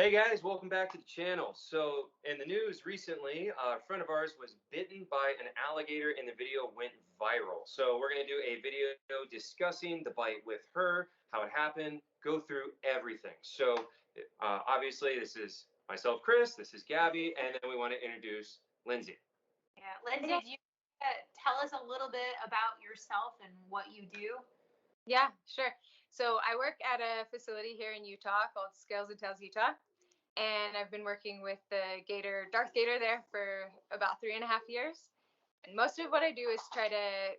Hey guys, welcome back to the channel. So in the news recently, a friend of ours was bitten by an alligator and the video went viral. So we're going to do a video discussing the bite with her, how it happened, go through everything. So obviously this is myself, Chris, this is Gabby, and then we want to introduce Lindsay. Yeah, Lindsay, do you tell us a little bit about yourself and what you do? Yeah, sure. So I work at a facility here in Utah called Scales and Tails Utah. And I've been working with the Gator, Darth Gator there for about 3.5 years. And most of what I do is try to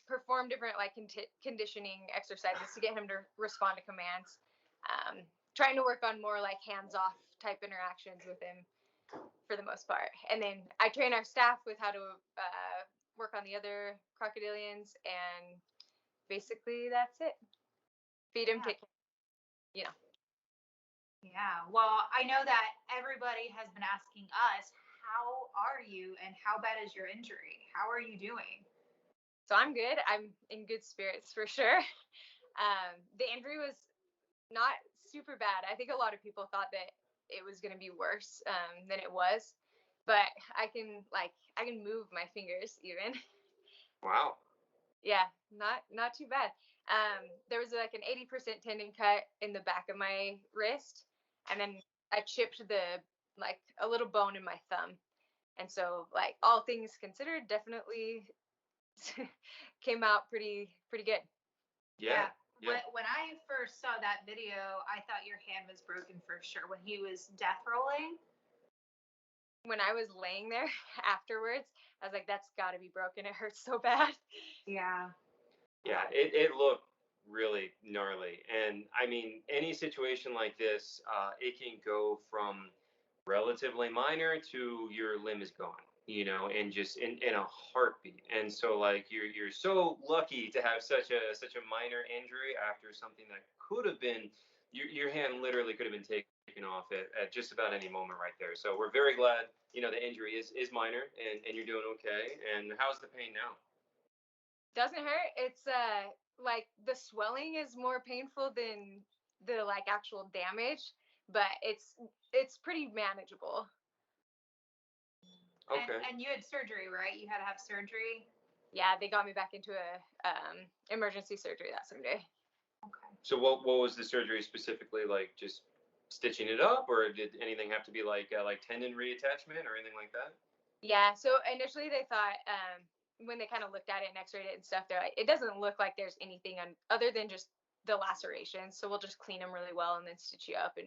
perform different like conditioning exercises to get him to respond to commands. Trying to work on more like hands-off type interactions with him for the most part. And then I train our staff with how to work on the other crocodilians, and basically that's it. Feed him, take care, Yeah, well, I know that everybody has been asking us, how are you and how bad is your injury? How are you doing? So I'm good. I'm in good spirits for sure. The injury was not super bad. I think a lot of people thought that it was going to be worse than it was, but I can move my fingers even. Wow. Yeah, not too bad. There was like an 80% tendon cut in the back of my wrist, and then I chipped like a little bone in my thumb. And so like all things considered, definitely came out pretty good. Yeah. When I first saw that video, I thought your hand was broken for sure when he was death rolling. When I was laying there afterwards, I was like, that's got to be broken. It hurts so bad. Yeah. Yeah, it looked really gnarly. And I mean, any situation like this, it can go from relatively minor to your limb is gone, and just in a heartbeat. And so like you're so lucky to have such a minor injury after something that could have been your hand literally could have been taken off at just about any moment right there. So we're very glad, the injury is minor and you're doing okay. And how's the pain now? Doesn't hurt. It's like the swelling is more painful than the like actual damage, but it's pretty manageable. Okay. And you had surgery, right? You had to have surgery. Yeah, they got me back into a emergency surgery that same day. Okay. So what was the surgery specifically like? Just stitching it up, or did anything have to be like tendon reattachment or anything like that? Yeah. So initially they thought when they kind of looked at it and X-rayed it and stuff, they're like, it doesn't look like there's anything other than just the lacerations. So we'll just clean them really well and then stitch you up and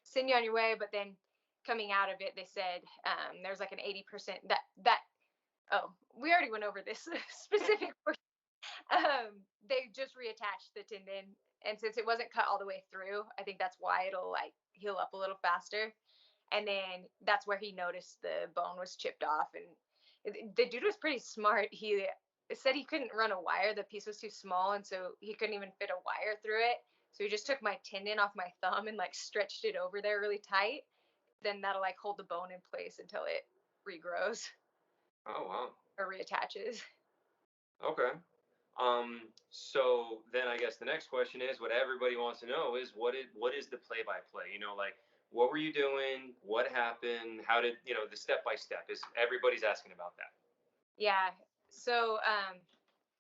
send you on your way. But then coming out of it, they said there's like an 80% that oh, we already went over this specific they just reattached the tendon, and since it wasn't cut all the way through, I think that's why it'll like heal up a little faster. And then that's where he noticed the bone was chipped off, and the dude was pretty smart. He said he couldn't run a wire, the piece was too small, and so he couldn't even fit a wire through it. So he just took my tendon off my thumb and like stretched it over there really tight. Then that'll like hold the bone in place until it regrows. Oh wow. Or reattaches. Okay. So then I guess the next question is what everybody wants to know is what is the play by play? Like what were you doing? What happened? How did the step by step is everybody's asking about that. Yeah. So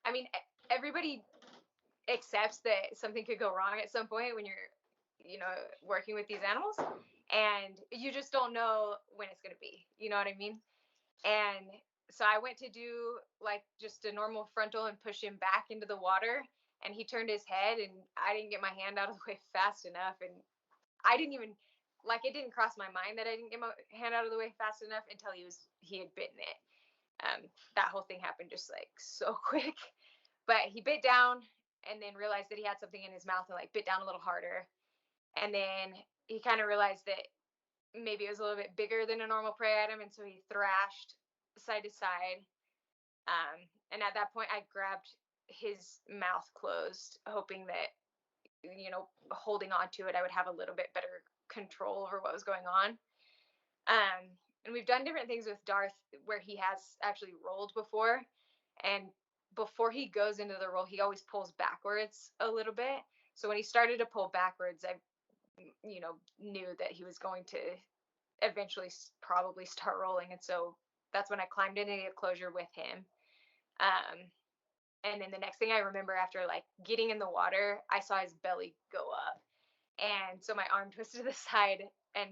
I mean everybody accepts that something could go wrong at some point when you're working with these animals, and you just don't know when it's going to be, you know what I mean? And so I went to do like just a normal frontal and push him back into the water, and he turned his head, and I didn't get my hand out of the way fast enough, and I didn't even like it didn't cross my mind that I didn't get my hand out of the way fast enough until he had bitten it. That whole thing happened just like so quick. But he bit down and then realized that he had something in his mouth and like bit down a little harder. And then he kind of realized that maybe it was a little bit bigger than a normal prey item, and so he thrashed side to side. And at that point, I grabbed his mouth closed, hoping that holding on to it, I would have a little bit better control over what was going on. And we've done different things with Darth where he has actually rolled before, and before he goes into the roll, he always pulls backwards a little bit. So when he started to pull backwards, I knew that he was going to eventually probably start rolling. And so that's when I climbed into the enclosure with him. And then the next thing I remember, after like getting in the water, I saw his belly go up. And so my arm twisted to the side, and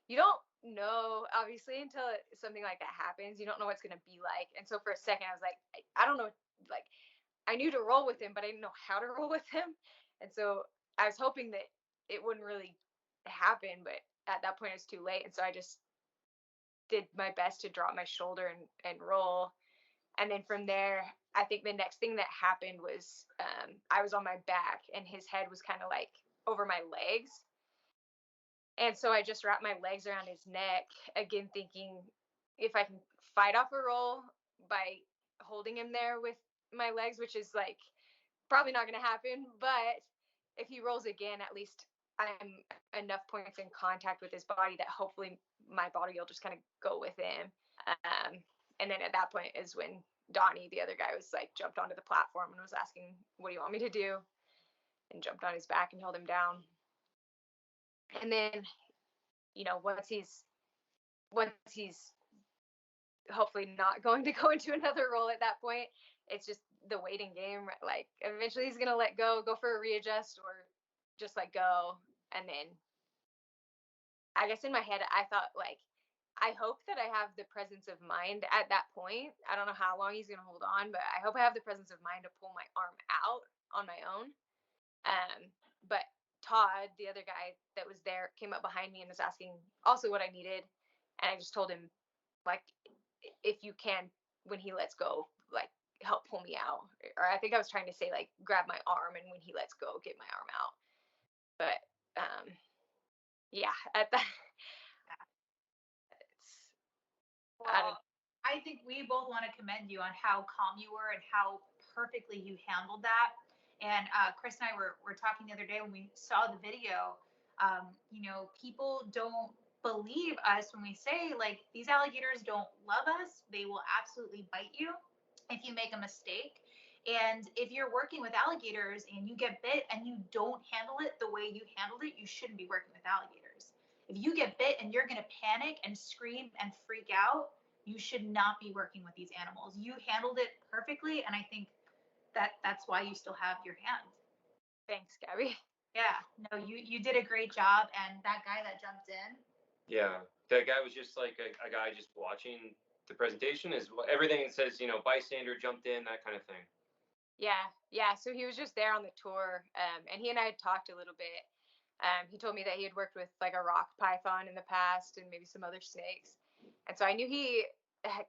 you don't know, obviously, until something like that happens. You don't know what it's going to be like. And so for a second, I was like, I don't know, like, I knew to roll with him, but I didn't know how to roll with him. And so I was hoping that it wouldn't really happen, but at that point, it was too late. And so I just did my best to drop my shoulder and roll. And then from there, I think the next thing that happened was I was on my back, and his head was kind of like over my legs. And so I just wrapped my legs around his neck, again, thinking if I can fight off a roll by holding him there with my legs, which is like probably not going to happen. But if he rolls again, at least I'm enough points in contact with his body that hopefully my body will just kind of go with him. And then at that point is when Donnie, the other guy, was like jumped onto the platform and was asking, "What do you want me to do?" And jumped on his back and held him down. And then, once he's hopefully not going to go into another roll at that point, it's just the waiting game. Like eventually he's gonna let go for a readjust, or just let go. And then I guess in my head I thought, like, I hope that I have the presence of mind at that point. I don't know how long he's gonna hold on, but I hope I have the presence of mind to pull my arm out on my own. But Todd, the other guy that was there, came up behind me and was asking also what I needed. And I just told him, like, if you can, when he lets go, like, help pull me out. Or I think I was trying to say, like, grab my arm, and when he lets go, get my arm out. But yeah, at that, Well, I think we both want to commend you on how calm you were and how perfectly you handled that. And Chris and I were talking the other day when we saw the video. People don't believe us when we say, like, these alligators don't love us. They will absolutely bite you if you make a mistake. And if you're working with alligators and you get bit and you don't handle it the way you handled it, you shouldn't be working with alligators. If you get bit and you're going to panic and scream and freak out, you should not be working with these animals. You handled it perfectly, and I think that's why you still have your hand. Thanks, Gabby. Yeah, no, you did a great job, and that guy that jumped in. Yeah, that guy was just like a guy just watching the presentation. Is everything that says, bystander jumped in, that kind of thing. Yeah. So he was just there on the tour, and he and I had talked a little bit. He told me that he had worked with like a rock python in the past and maybe some other snakes. And so I knew he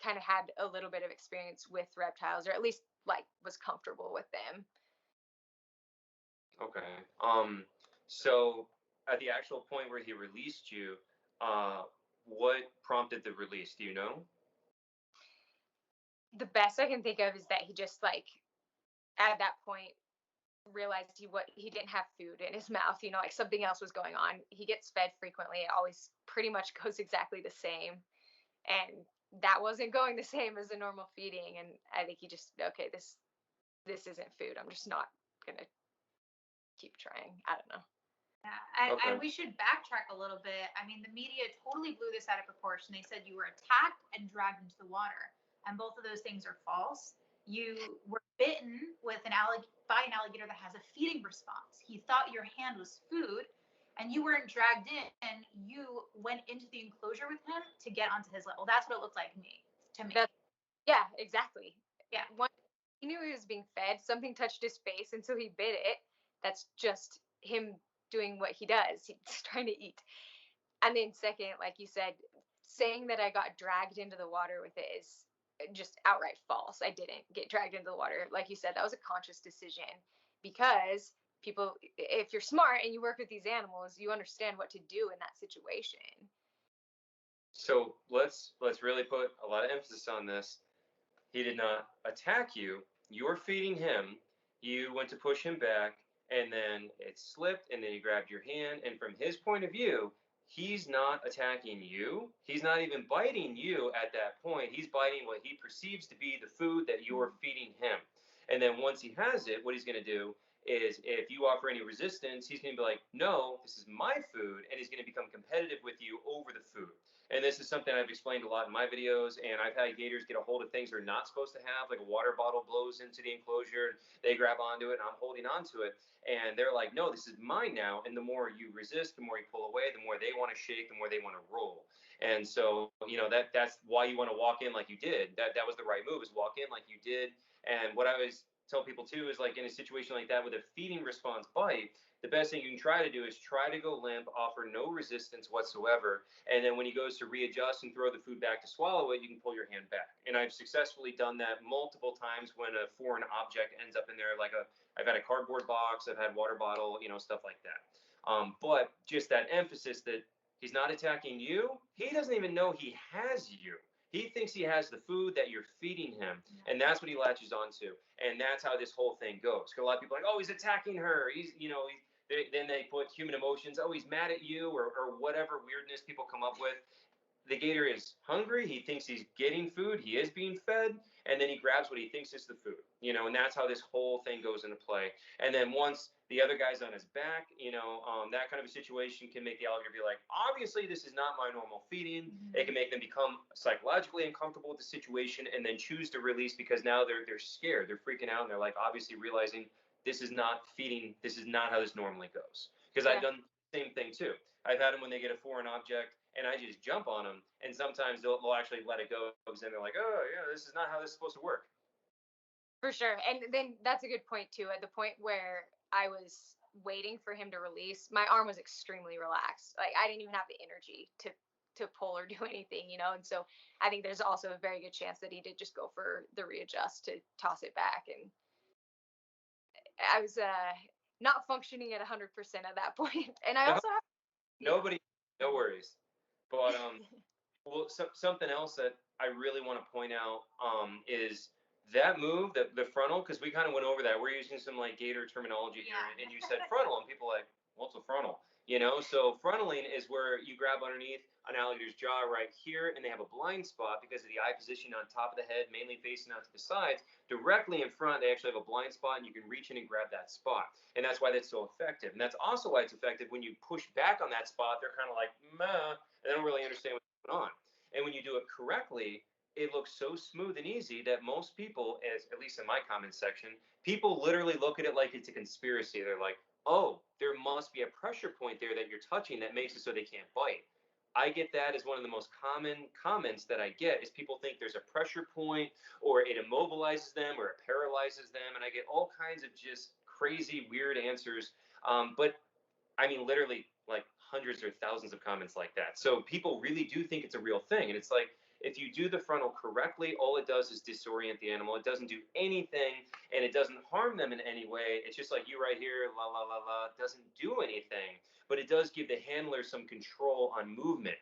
kind of had a little bit of experience with reptiles, or at least like was comfortable with them. Okay. So at the actual point where he released you, what prompted the release? Do you know? The best I can think of is that he just, like, at that point realized he didn't have food in his mouth, like something else was going on. He gets fed frequently. It always pretty much goes exactly the same. And that wasn't going the same as a normal feeding. And I think he just, okay, this isn't food. I'm just not going to keep trying. I don't know. Yeah, and we should backtrack a little bit. I mean, the media totally blew this out of proportion. They said you were attacked and dragged into the water, and both of those things are false. You were bitten by an alligator that has a feeding response. He thought your hand was food, and you weren't dragged in, and you went into the enclosure with him to get onto his level. That's what it looked like to me. Yeah, exactly. Yeah. One, he knew he was being fed. Something touched his face, and so he bit it. That's just him doing what he does. He's trying to eat. And then second, like you said, saying that I got dragged into the water with it is just outright false. I didn't get dragged into the water. Like you said, that was a conscious decision, because people, if you're smart and you work with these animals, you understand what to do in that situation. So let's really put a lot of emphasis on this. He did not attack you. You were feeding him. You went to push him back, and then it slipped, and then he grabbed your hand. And from his point of view, he's not attacking you. He's not even biting you at that point. He's biting what he perceives to be the food that you're feeding him. And then once he has it, what he's going to do is if you offer any resistance, he's going to be like, no, this is my food, and he's going to become competitive with you over the food. And this is something I've explained a lot in my videos, and I've had gators get a hold of things they're not supposed to have, like a water bottle blows into the enclosure, and they grab onto it, and I'm holding onto it, and they're like, no, this is mine now. And the more you resist, the more you pull away, the more they want to shake, the more they want to roll. And so, that's why you want to walk in like you did. That was the right move, is walk in like you did. And what I always tell people too is, like, in a situation like that with a feeding response bite, the best thing you can try to do is try to go limp, offer no resistance whatsoever, and then when he goes to readjust and throw the food back to swallow it, you can pull your hand back. And I've successfully done that multiple times when a foreign object ends up in there, I've had a cardboard box, I've had water bottle, stuff like that. But just that emphasis that he's not attacking you, he doesn't even know he has you. He thinks he has the food that you're feeding him, and that's what he latches onto. And that's how this whole thing goes. Because a lot of people are like, oh, he's attacking her. Then they put human emotions. Oh, he's mad at you, or whatever weirdness people come up with. The gator is hungry. He thinks he's getting food. He is being fed, and then he grabs what he thinks is the food. And that's how this whole thing goes into play. And then once the other guy's on his back, that kind of a situation can make the alligator be like, obviously this is not my normal feeding. Mm-hmm. It can make them become psychologically uncomfortable with the situation, and then choose to release because now they're scared. They're freaking out, and they're like obviously realizing this is not feeding. This is not how this normally goes. Because I've done the same thing too. I've had them when they get a foreign object, and I just jump on them, and sometimes they'll actually let it go, and they're like, oh yeah, this is not how this is supposed to work. For sure. And then that's a good point too. At the point where I was waiting for him to release, my arm was extremely relaxed. Like I didn't even have the energy to pull or do anything, And so I think there's also a very good chance that he did just go for the readjust to toss it back. And I was not functioning at 100% at that point. And I also have nobody, no worries. But well, something else that I really want to point out is that move, the frontal, because we kind of went over that. We're using some like gator terminology here, and you said frontal, and people are like, what's a frontal? So frontaling is where you grab underneath an alligator's jaw right here, and they have a blind spot because of the eye position on top of the head, mainly facing out to the sides. Directly in front, they actually have a blind spot, and you can reach in and grab that spot. And that's why that's so effective. And that's also why it's effective when you push back on that spot. They're kind of like, meh, they don't really understand what's going on. And when you do it correctly, it looks so smooth and easy that most people, at least in my comments section, people literally look at it like it's a conspiracy. They're like, oh, there must be a pressure point there that you're touching that makes it so they can't bite. I get that as one of the most common comments that I get is people think there's a pressure point, or it immobilizes them, or it paralyzes them. And I get all kinds of just crazy, weird answers. But I mean, literally like hundreds or thousands of comments like that. So people really do think it's a real thing. And it's like, if you do the frontal correctly, all it does is disorient the animal. It doesn't do anything, and it doesn't harm them in any way. It's just like you right here, la, la, la, la, doesn't do anything, but it does give the handler some control on movement.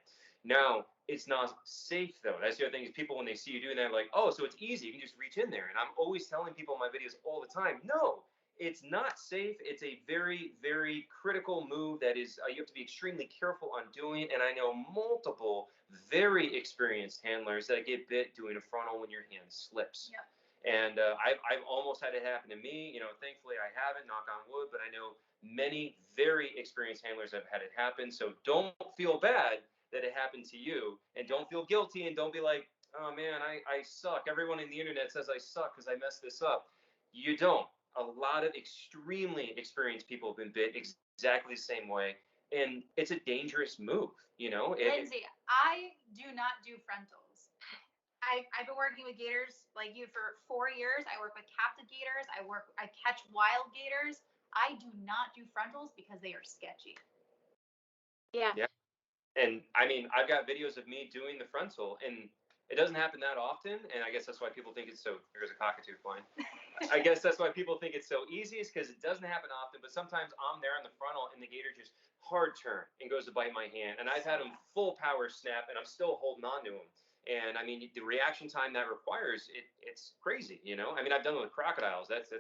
Now, it's not safe, though. That's the other thing is people, when they see you doing that, are like, oh, so it's easy. You can just reach in there. And I'm always telling people in my videos all the time, no, it's not safe. It's a very, very critical move that is you have to be extremely careful on doing. And I know multiple very experienced handlers that get bit doing a frontal when your hand slips. Yep. And I've almost had it happen to me. Thankfully I haven't, knock on wood, but I know many very experienced handlers have had it happen. So don't feel bad that it happened to you, and don't feel guilty, and don't be like, oh man, I suck. Everyone in the internet says I suck because I messed this up. You don't. A lot of extremely experienced people have been bit exactly the same way, and it's a dangerous move. Lindsay, I do not do frontals. I've been working with gators like you for 4 years. I work with captive gators. I catch wild gators. I do not do frontals because they are sketchy. Yeah. And I mean, I've got videos of me doing the frontal, and it doesn't happen that often. And I guess that's why people think it's so. There's a cockatoo flying. I guess that's why people think it's so easy, is because it doesn't happen often. But sometimes I'm there in the frontal, and the gator just hard turn and goes to bite my hand, and I've had him full power snap, and I'm still holding on to him. And I mean, the reaction time that requires it's crazy. I mean, I've done it with crocodiles. That's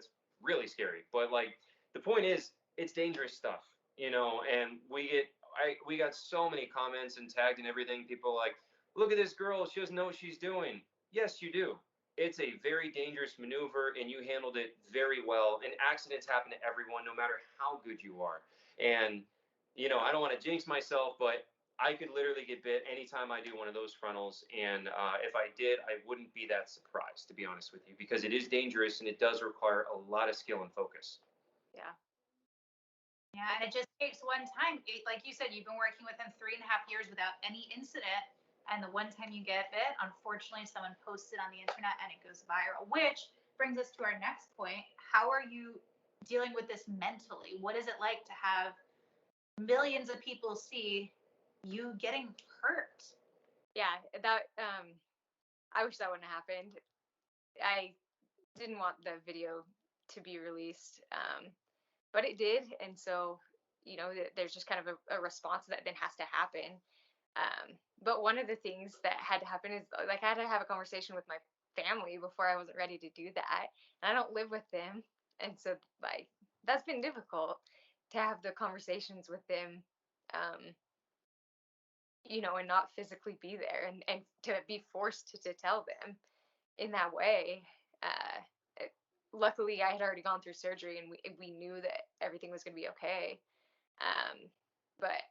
really scary. But like, the point is, it's dangerous stuff. And we got so many comments and tagged and everything. People are like, look at this girl. She doesn't know what she's doing. Yes, you do. it's a very dangerous maneuver, and you handled it very well. And accidents happen to everyone, no matter how good you are. And I don't want to jinx myself, but I could literally get bit anytime I do one of those frontals. And if I did, I wouldn't be that surprised, to be honest with you, because it is dangerous and it does require a lot of skill and focus. Yeah. Yeah, and it just takes one time. Like you said, you've been working with him 3.5 years without any incident. And the one time you get bit, unfortunately, someone posts it on the internet and it goes viral, which brings us to our next point. How are you dealing with this mentally? What is it like to have millions of people see you getting hurt? Yeah, that I wish that wouldn't have happened. I didn't want the video to be released, but it did, and so there's just kind of a response that then has to happen. But one of the things that had to happen is, like, I had to have a conversation with my family before I wasn't ready to do that, and I don't live with them, and so, like, that's been difficult to have the conversations with them, um, and not physically be there, and to be forced to tell them in that way. Luckily, I had already gone through surgery, and we knew that everything was going to be okay. But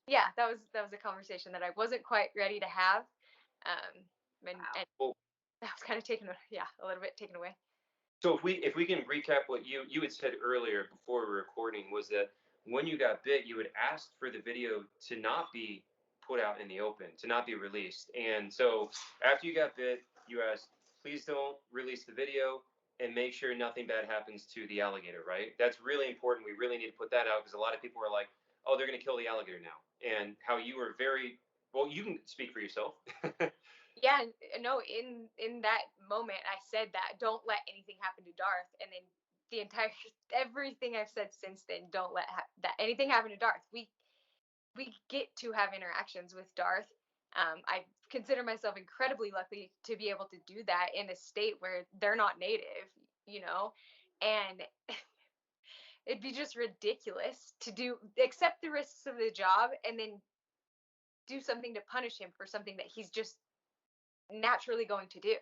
yeah, that was a conversation that I wasn't quite ready to have. And Well, that was kind of a little bit taken away. so if we can recap what you had said earlier before we were recording, was that when you got bit, you had asked for the video to not be put out in the open, to not be released. And so after you got bit, you asked, please don't release the video and make sure nothing bad happens to the alligator, right? That's really important. We really need to put that out because a lot of people are like, oh, they're going to kill the alligator now. And how you were very, well, you can speak for yourself. Yeah, no, in that moment, I said that, don't let anything happen to Darth, and then the entire everything I've said since then, don't let that anything happen to Darth. We get to have interactions with Darth. I consider myself incredibly lucky to be able to do that in a state where they're not native, and it'd be just ridiculous to accept the risks of the job and then do something to punish him for something that he's just naturally going to do.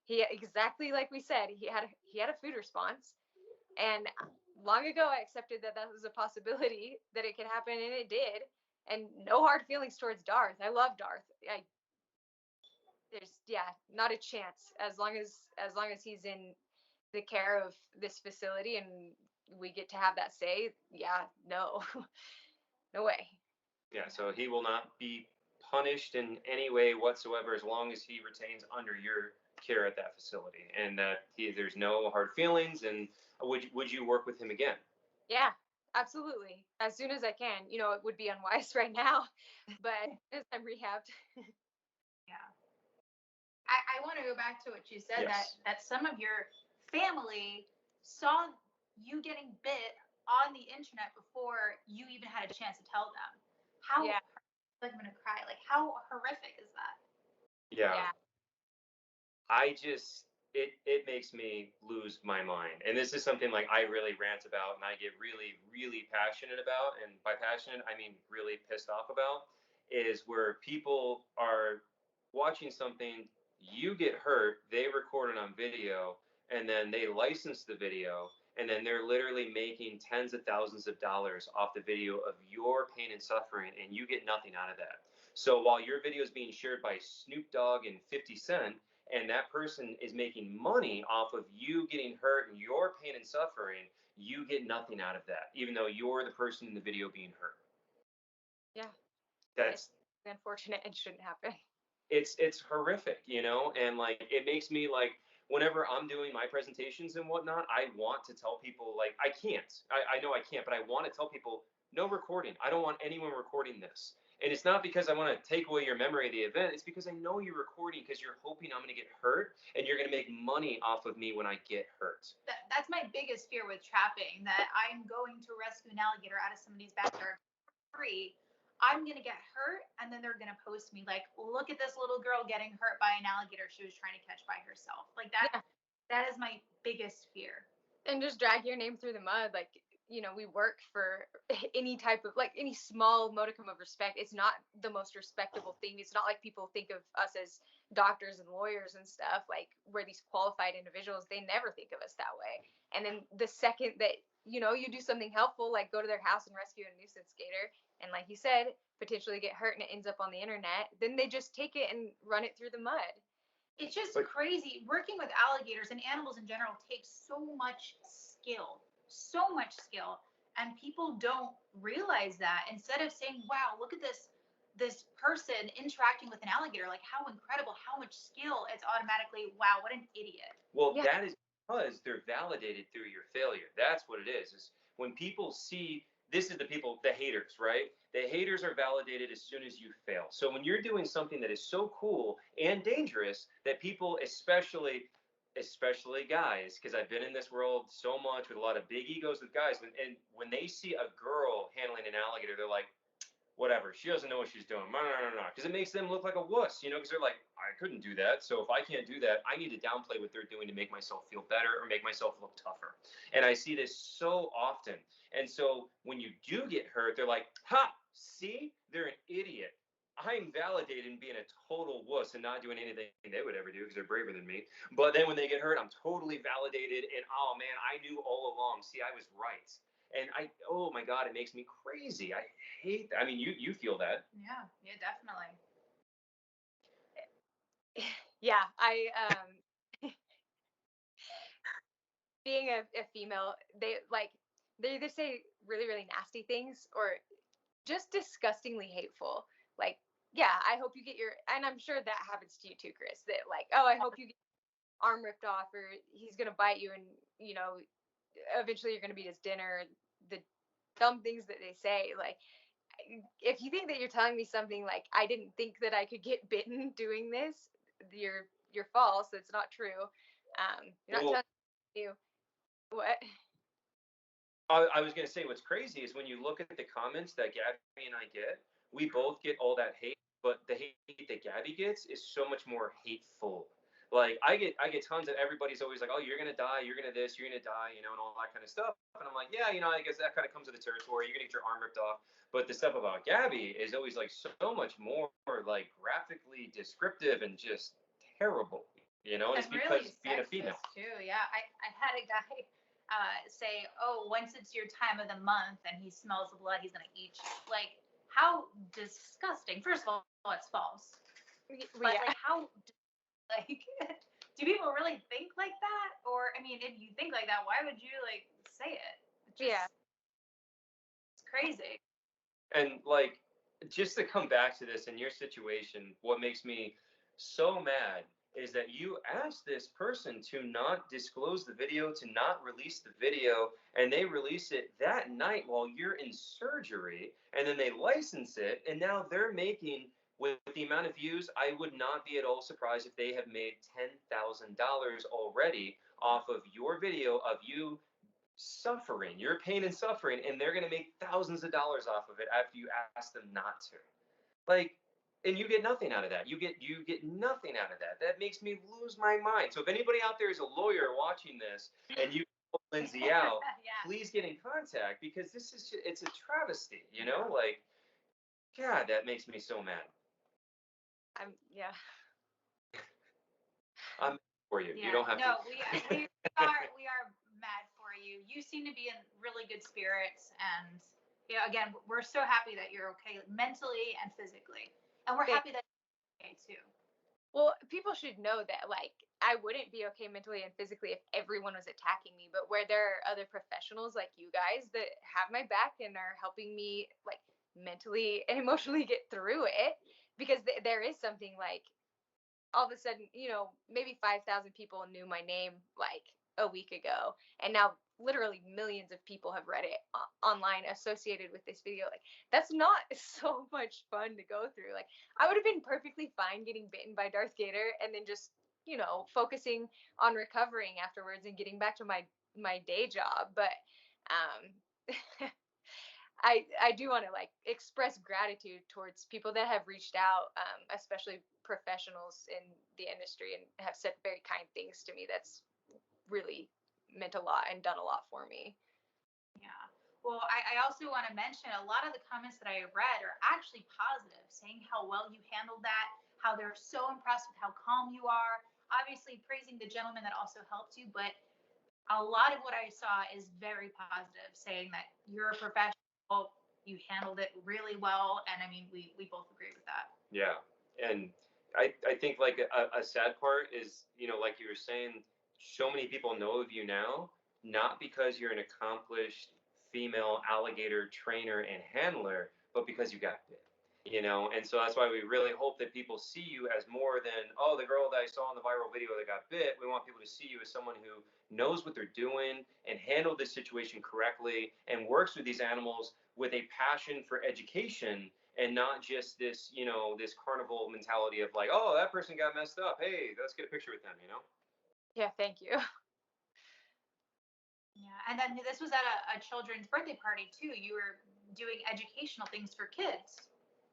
He, exactly like we said, he had a food response, and long ago I accepted that was a possibility, that it could happen, and it did. And no hard feelings towards Darth. I love Darth. There's, yeah, not a chance, as long as he's in the care of this facility and we get to have that say. Yeah, no. No way. Yeah, so he will not be punished in any way whatsoever as long as he retains under your care at that facility, and that there's no hard feelings. And would you work with him again? Yeah, absolutely. As soon as I can. It would be unwise right now, but as I'm rehabbed. Yeah. I want to go back to what you said, Yes. that some of your family saw you getting bit on the internet before you even had a chance to tell them. How, Yeah. like, I'm gonna cry. Like, how horrific is that? Yeah. Yeah. I just it makes me lose my mind. And this is something like I really rant about and I get really, really passionate about. And by passionate, I mean really pissed off about, is where people are watching something, you get hurt, they record it on video, and then they license the video, and then they're literally making tens of thousands of dollars off the video of your pain and suffering, and you get nothing out of that. So while your video is being shared by Snoop Dogg and 50 Cent, and that person is making money off of you getting hurt and your pain and suffering, you get nothing out of that, even though you're the person in the video being hurt. Yeah. That's It's unfortunate and shouldn't happen. it's horrific, and like it makes me like whenever I'm doing my presentations and whatnot, I want to tell people like I can't. I know I can't, but I want to tell people no recording. I don't want anyone recording this. And it's not because I want to take away your memory of the event. It's because I know you're recording because you're hoping I'm going to get hurt and you're going to make money off of me when I get hurt. That's my biggest fear with trapping, that I'm going to rescue an alligator out of somebody's backyard free. I'm going to get hurt, and then they're going to post me like, look at this little girl getting hurt by an alligator she was trying to catch by herself. Like that. Yeah. That is my biggest fear. And just drag your name through the mud. Like, we work for any type of, like, any small modicum of respect. It's not the most respectable thing. It's not like people think of us as doctors and lawyers and stuff, like we're these qualified individuals, they never think of us that way. And then the second that, you know, you do something helpful, like go to their house and rescue a nuisance gator, and like you said, potentially get hurt and it ends up on the internet, then they just take it and run it through the mud. It's just crazy. Working with alligators and animals in general takes so much skill, and people don't realize that. Instead of saying, "Wow, look at this person interacting with an alligator, like how incredible, how much skill," it's automatically, "Wow, what an idiot." Well, yeah. That is because they're validated through your failure. That's what it is when people see, this is the people, the haters, right? The haters are validated as soon as you fail. So when you're doing something that is so cool and dangerous that people, especially guys, because I've been in this world so much with a lot of big egos with guys, and when they see a girl handling an alligator, they're like, whatever, she doesn't know what she's doing, because it makes them look like a wuss, because they're like, I couldn't do that, so if I can't do that, I need to downplay what they're doing to make myself feel better or make myself look tougher. And I see this so often. And so when you do get hurt, they're like, ha, see, they're an idiot. I'm validated in being a total wuss and not doing anything they would ever do because they're braver than me. But then when they get hurt, I'm totally validated, and oh man, I knew all along. See, I was right. And oh my God, it makes me crazy. I hate that. I mean, you feel that. Yeah, definitely. Yeah, being a female, they either say really, really nasty things or just disgustingly hateful. Like, yeah, I hope you get your, and I'm sure that happens to you too, Chris, that like, oh, I hope you get your arm ripped off, or he's going to bite you and, you know, eventually you're going to be his dinner. The dumb things that they say, like, if you think that you're telling me something like, I didn't think that I could get bitten doing this, you're false. It's not true. You're not telling you what. I was going to say, what's crazy is when you look at the comments that Gabby and I get, we both get all that hate, but the hate that Gabby gets is so much more hateful. Like I get tons of, everybody's always like, oh, you're gonna die, you're gonna this, you're gonna die, and all that kind of stuff. And I'm like, yeah, I guess that kind of comes with the territory. You're gonna get your arm ripped off. But the stuff about Gabby is always like so much more like graphically descriptive and just terrible. And it's because really being a female. Too. Yeah, I had a guy say, "Oh, once it's your time of the month and he smells the blood, he's gonna eat you." Like, how disgusting! First of all, it's false. But yeah. like, how? Like, do people really think like that? Or, I mean, if you think like that, why would you like say it? It's crazy. And like, just to come back to this in your situation, what makes me so mad is that you asked this person to not disclose the video, to not release the video, and they release it that night while you're in surgery, and then they license it, and now they're making, with the amount of views, I would not be at all surprised if they have made $10,000 already off of your video of you suffering, your pain and suffering, and they're going to make thousands of dollars off of it after you ask them not to. Like, and you get nothing out of that. You get nothing out of that. That makes me lose my mind. So if anybody out there is a lawyer watching this and you know Lindsay out, please get in contact, because this is just, it's a travesty, like, God, that makes me so mad. I'm for you. Yeah. You don't have no, to. we are mad for you. You seem to be in really good spirits, and again, we're so happy that you're okay mentally and physically, and we're happy that you're okay too. Well, people should know that, like, I wouldn't be okay mentally and physically if everyone was attacking me, but where there are other professionals like you guys that have my back and are helping me, like, mentally and emotionally get through it, because there is something like, all of a sudden, maybe 5,000 people knew my name like a week ago, and now literally millions of people have read it online associated with this video. Like, that's not so much fun to go through. Like, I would have been perfectly fine getting bitten by Darth Gator and then just, focusing on recovering afterwards and getting back to my day job. But I do want to like express gratitude towards people that have reached out, especially professionals in the industry, and have said very kind things to me. That's really meant a lot and done a lot for me. Yeah. Well, I also want to mention a lot of the comments that I read are actually positive, saying how well you handled that, how they're so impressed with how calm you are. Obviously, praising the gentleman that also helped you, but a lot of what I saw is very positive, saying that you're a professional, you handled it really well, and I mean, we both agree with that. Yeah, and I think like a sad part is, you know, like you were saying, so many people know of you now, not because you're an accomplished female alligator trainer and handler, but because you got bit. You know, and so that's why we really hope that people see you as more than, oh, the girl that I saw in the viral video that got bit. We want people to see you as someone who knows what they're doing and handled this situation correctly and works with these animals with a passion for education and not just this, you know, this carnival mentality of like, oh, that person got messed up. Hey, let's get a picture with them, you know? Yeah, thank you. Yeah, and then this was at a children's birthday party too. You were doing educational things for kids.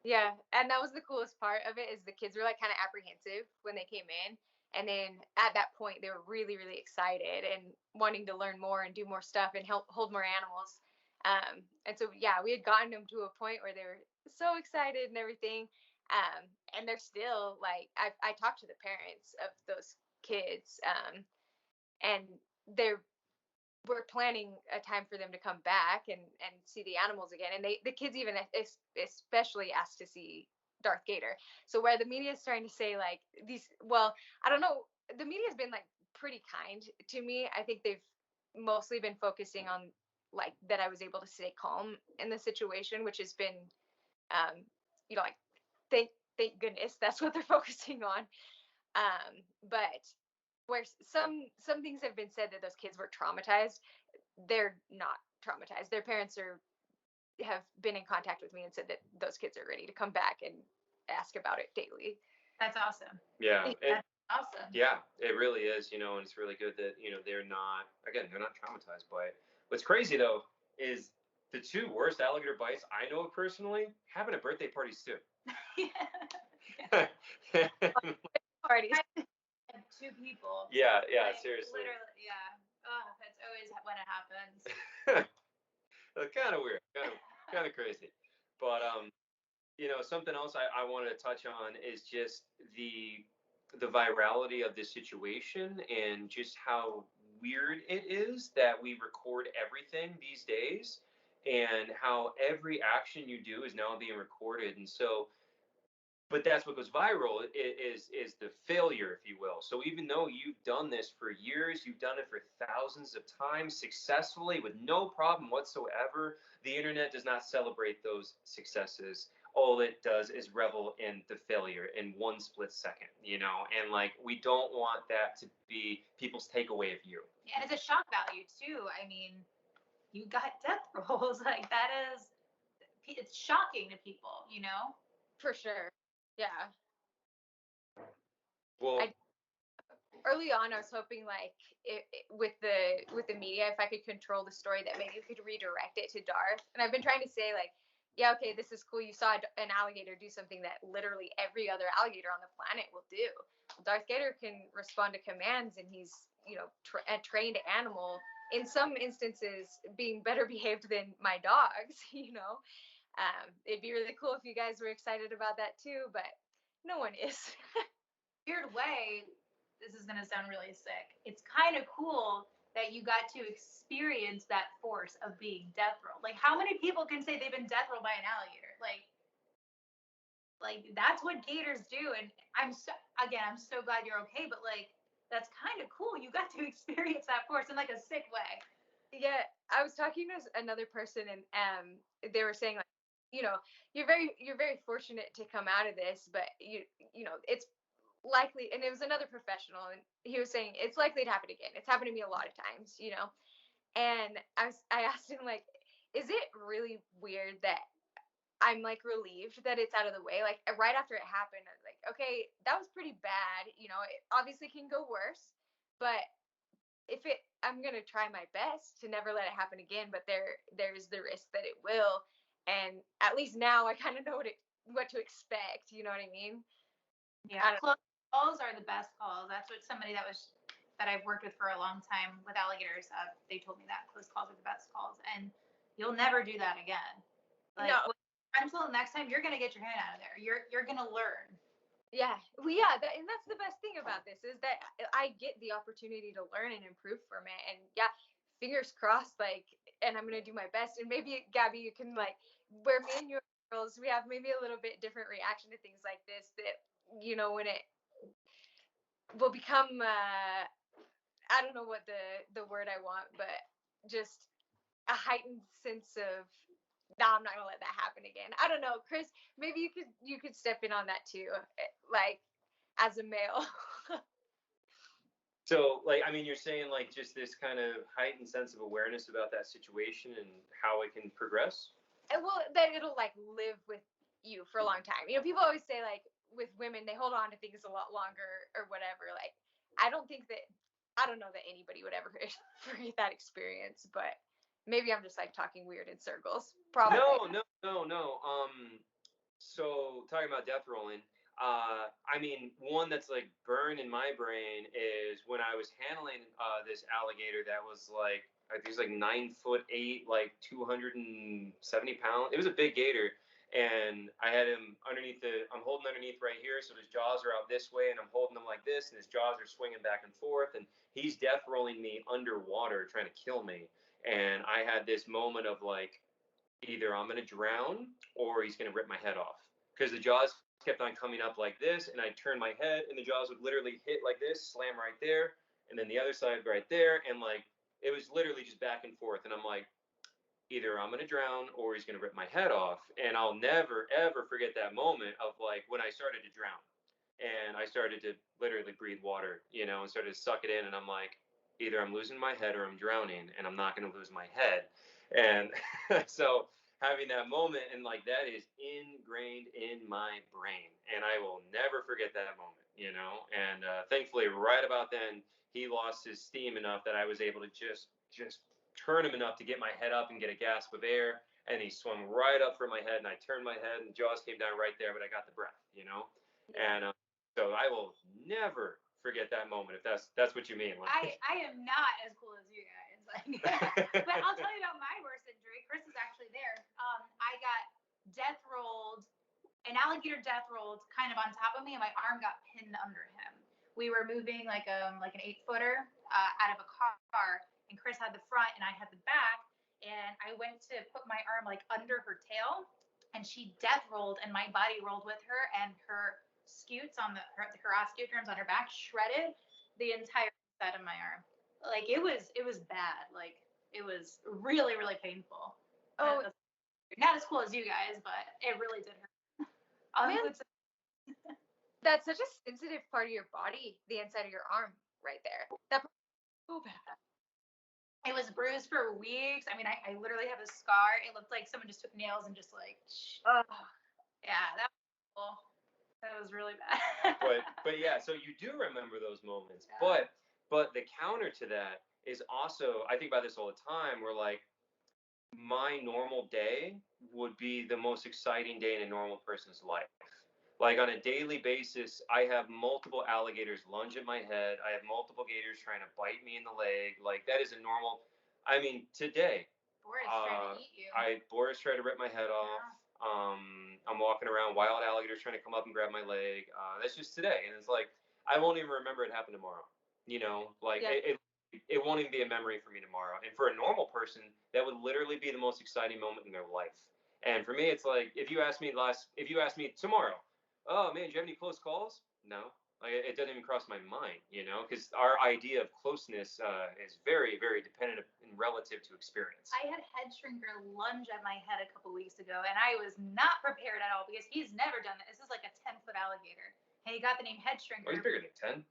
Yeah, and that was the coolest part of it is the kids were like kind of apprehensive when they came in, and then at that point they were really really excited and wanting to learn more and do more stuff and help hold more animals. And so yeah, we had gotten them to a point where they were so excited and everything. And they're still like I talked to the parents of those kids, and they're we're planning a time for them to come back and see the animals again. And the kids even especially asked to see Darth Gator. So where the media is starting to say like these, well, I don't know, the media has been like pretty kind to me. I think they've mostly been focusing on like that I was able to stay calm in the situation, which has been, um, like thank goodness that's what they're focusing on. But where some things have been said that those kids were traumatized, they're not traumatized. Their parents have been in contact with me and said that those kids are ready to come back and ask about it daily. That's awesome. Yeah. That's awesome. Yeah, it really is, you know, and it's really good that, you know, they're not traumatized by it. What's crazy though is the two worst alligator bites I know of personally happen at birthday parties too. Yeah. Parties. Two people. Yeah, Like, seriously. literally, yeah. Oh, that's always when it happens. Kind of weird, kind of crazy. But you know, something else I wanted to touch on is just the virality of this situation and just how weird it is that we record everything these days and how every action you do is now being recorded. And so, but that's what goes viral is the failure, if you will. So even though you've done this for years, you've done it for thousands of times successfully with no problem whatsoever, the internet does not celebrate those successes. All it does is revel in the failure in one split second, you know, and like we don't want that to be people's takeaway of you. Yeah, and it's a shock value too. I mean, you got death rolls. Like that is, it's shocking to people, you know? For sure. Yeah. Well, Early on I was hoping like with the media, if I could control the story, that maybe we could redirect it to Darth. And I've been trying to say like, yeah, okay, this is cool, you saw an alligator do something that literally every other alligator on the planet will do. Darth Gator can respond to commands, and he's, you know, a trained animal, in some instances being better behaved than my dogs. You know, it'd be really cool if you guys were excited about that too, but no one is. Weird way, this is gonna sound really sick. It's kind of cool that you got to experience that force of being death rolled. Like, how many people can say they've been death rolled by an alligator? Like that's what gators do. And I'm so glad you're okay. But like, that's kind of cool. You got to experience that force in like a sick way. Yeah, I was talking to another person, and they were saying like, you know, you're very fortunate to come out of this, but you know, it's likely. And it was another professional, and he was saying it's likely to happen again. It's happened to me a lot of times, you know. And I asked him like, is it really weird that I'm like relieved that it's out of the way? Like right after it happened, I was like, okay, that was pretty bad. You know, it obviously can go worse, but I'm gonna try my best to never let it happen again. But there's the risk that it will, and at least now I kind of know what to expect. You know what I mean? Yeah, close calls are the best calls. That's what somebody that I've worked with for a long time with alligators. They told me that close calls are the best calls, and you'll never do that again. Like, No. until next time, you're gonna get your hand out of there. You're gonna learn. Yeah, well, yeah, and that's the best thing about this is that I get the opportunity to learn and improve from it. And yeah, fingers crossed, like, and I'm gonna do my best. And maybe Gabby, you can like, where me and you girls, we have maybe a little bit different reaction to things like this. That when it will become, I don't know what the word I want, but just a heightened sense of, no, I'm not gonna let that happen again. I don't know, Chris. Maybe you could step in on that too, like as a male. So, like, I mean, you're saying like just this kind of heightened sense of awareness about that situation and how it can progress. Well, that it'll like live with you for a long time. People always say like with women they hold on to things a lot longer or whatever. Like, I don't know that anybody would ever forget that experience, but maybe I'm just like talking weird in circles. Probably. No. So talking about death rolling, I mean, one that's like burned in my brain is when I was handling this alligator that was like, I think it was like 9'8", like 270 pounds. It was a big gator, and I had him I'm holding underneath right here, so his jaws are out this way, and I'm holding him like this, and his jaws are swinging back and forth, and he's death rolling me underwater, trying to kill me. And I had this moment of like, either I'm going to drown or he's going to rip my head off, because the jaws kept on coming up like this, and I'd turn my head and the jaws would literally hit like this, slam right there, and then the other side right there, and like it was literally just back and forth. And I'm like, either I'm going to drown or he's going to rip my head off. And I'll never ever forget that moment of like when I started to drown and I started to literally breathe water, and started to suck it in, and I'm like, either I'm losing my head or I'm drowning, and I'm not going to lose my head. And so having that moment, and like that is ingrained in my brain, and I will never forget that moment. And thankfully, right about then, he lost his steam enough that I was able to just turn him enough to get my head up and get a gasp of air, and he swung right up for my head, and I turned my head, and the jaws came down right there, but I got the breath. And so I will never forget that moment, if that's what you mean. Like, I am not as cool as you guys. Like, but I'll tell you about my worst injury. Chris is actually there. I got death rolled, an alligator death rolled kind of on top of me, and my arm got pinned under him. We were moving like an 8-footer out of a car, and Chris had the front and I had the back, and I went to put my arm like under her tail, and she death rolled, and my body rolled with her, and her scutes on her osteoderms on her back shredded the entire side of my arm. Like, it was bad. Like, it was really, really painful. Oh, not as cool as you guys, but it really did hurt. That's such a sensitive part of your body, the inside of your arm right there. That's so bad. It was bruised for weeks. I mean, I literally have a scar. It looked like someone just took nails and just like, yeah, that was cool. That was really bad. but yeah, so you do remember those moments. Yeah. But the counter to that is also, I think about this all the time, where like my normal day would be the most exciting day in a normal person's life. Like on a daily basis, I have multiple alligators lunge at my head. I have multiple gators trying to bite me in the leg. Like that is a normal. I mean, today, Boris trying to eat you. Boris tried to rip my head off. I'm walking around, wild alligators trying to come up and grab my leg. That's just today, and it's like I won't even remember it happened tomorrow. Like yeah. It won't even be a memory for me tomorrow. And for a normal person, that would literally be the most exciting moment in their life. And for me, it's like if you ask me tomorrow, oh man, do you have any close calls? No. Like it doesn't even cross my mind, because our idea of closeness is very, very dependent and relative to experience. I had Head Shrinker lunge at my head a couple weeks ago, and I was not prepared at all because he's never done that. This is like a 10-foot alligator, and he got the name Head Shrinker. Oh, he's bigger than 10.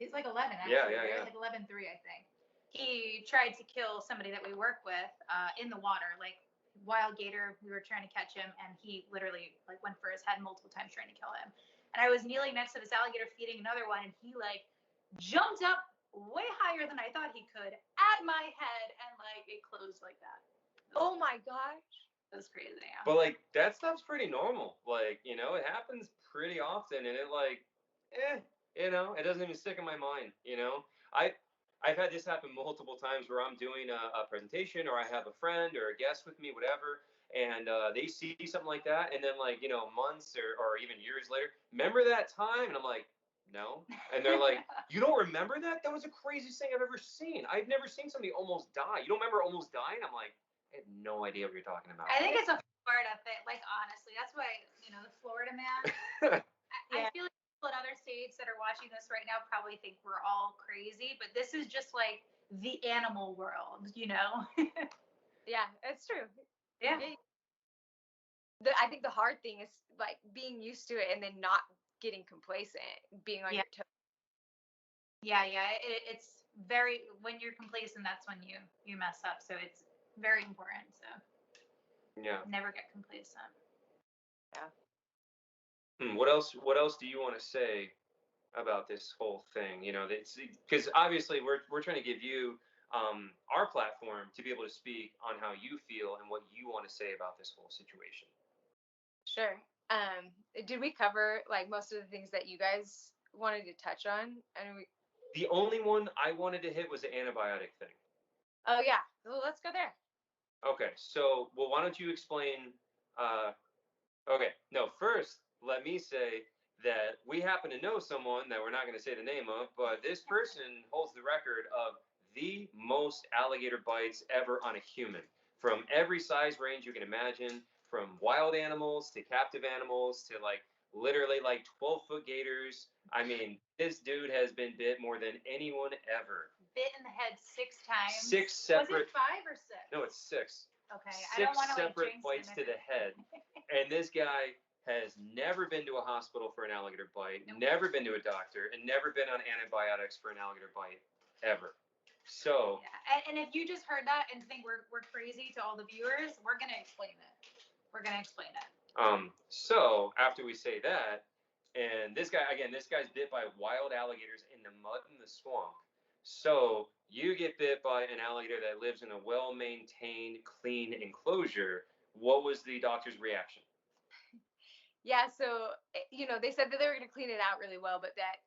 He's like 11, actually. Yeah. Like 11.3, I think. He tried to kill somebody that we work with in the water, like wild gator. We were trying to catch him, and he literally like went for his head multiple times trying to kill him. And I was kneeling next to this alligator feeding another one, and he like jumped up way higher than I thought he could at my head, and like it closed like that. Oh my gosh. It was crazy. Yeah. But like that stuff's pretty normal. Like, it happens pretty often, and it like, it doesn't even stick in my mind. I've had this happen multiple times where I'm doing a presentation, or I have a friend or a guest with me, whatever, and they see something like that, and then like, months or even years later, remember that time? And I'm like, no. And they're like, you don't remember that? That was the craziest thing I've ever seen. I've never seen somebody almost die. You don't remember almost dying? I'm like, I had no idea what you're talking about. I think it's a Florida thing. Like, honestly, that's why, the Florida man. I feel like people in other states that are watching this right now probably think we're all crazy, but this is just like the animal world, Yeah, it's true. Yeah. I think the hard thing is like being used to it and then not getting complacent, being on your toes. Yeah. It's very, when you're complacent, that's when you mess up. So it's very important. So yeah. Never get complacent. Yeah. What else do you want to say about this whole thing? Because obviously we're trying to give you our platform to be able to speak on how you feel and what you want to say about this whole situation. Sure. Did we cover like most of the things that you guys wanted to touch on? The only one I wanted to hit was the antibiotic thing. Oh yeah, well, let's go there. Okay, so why don't you explain? Okay, no, first let me say that we happen to know someone that we're not going to say the name of, but this person holds the record of the most alligator bites ever on a human, from every size range you can imagine, from wild animals to captive animals to like literally like 12-foot gators. I mean, this dude has been bit more than anyone ever. Bit in the head 6 times. 6 separate. Was it 5 or 6? No, it's 6. Okay, 6 I don't want to separate bites to the head, and this guy has never been to a hospital for an alligator bite, never been to a doctor, and never been on antibiotics for an alligator bite ever. So yeah. And if you just heard that and think we're crazy to all the viewers, we're gonna explain it. So after we say that, and this guy's bit by wild alligators in the mud in the swamp. So you get bit by an alligator that lives in a well-maintained, clean enclosure. What was the doctor's reaction? Yeah, so they said that they were going to clean it out really well, but that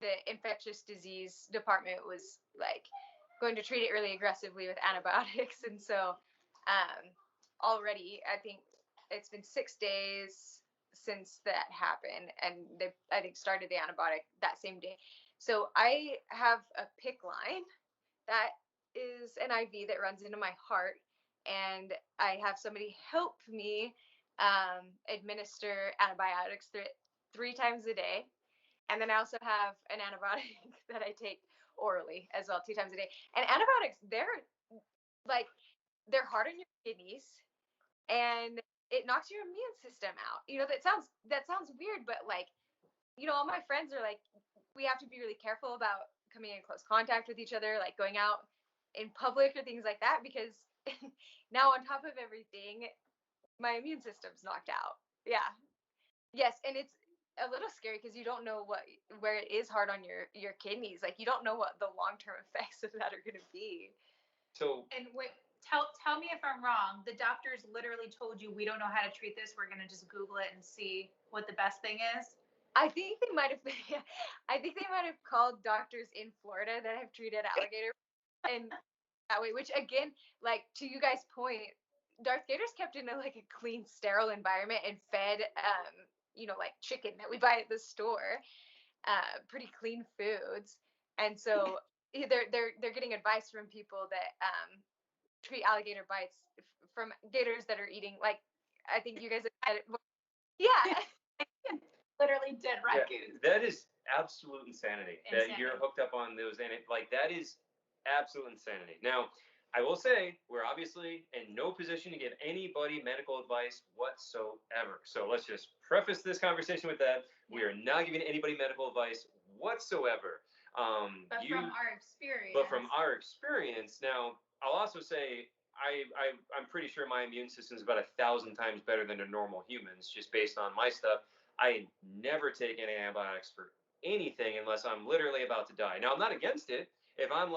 the infectious disease department was like going to treat it really aggressively with antibiotics, and so already I think it's been 6 days since that happened, and they I think started the antibiotic that same day. So I have a PICC line that is an IV that runs into my heart, and I have somebody help me administer antibiotics 3 times a day. And then I also have an antibiotic that I take orally as well 2 times a day. And antibiotics, they're hard on your kidneys, and it knocks your immune system out. That sounds weird, but all my friends are like, we have to be really careful about coming in close contact with each other, like going out in public or things like that, because now on top of everything, my immune system's knocked out. Yeah. Yes, and it's a little scary because you don't know where it is hard on your kidneys. Like, you don't know what the long-term effects of that are going to be. So, and wait, tell me if I'm wrong. The doctors literally told you, we don't know how to treat this. We're going to just Google it and see what the best thing is. I think they might have called doctors in Florida that have treated alligator and that way, which again, like to you guys' point, Darth Gator's kept in a clean, sterile environment and fed, like chicken that we buy at the store, pretty clean foods. And so they're getting advice from people that treat alligator bites from gators that are eating, like, I think you guys have said it. Yeah. Literally dead raccoons. Yeah, that is absolute insanity. That you're hooked up on those, and that is absolute insanity. Now, I will say we're obviously in no position to give anybody medical advice whatsoever. So let's just preface this conversation with that. We are not giving anybody medical advice whatsoever. But from our experience. Now, I'll also say I'm pretty sure my immune system is about 1,000 times better than a normal human's, just based on my stuff. I never take any antibiotics for anything unless I'm literally about to die. Now, I'm not against it. If I'm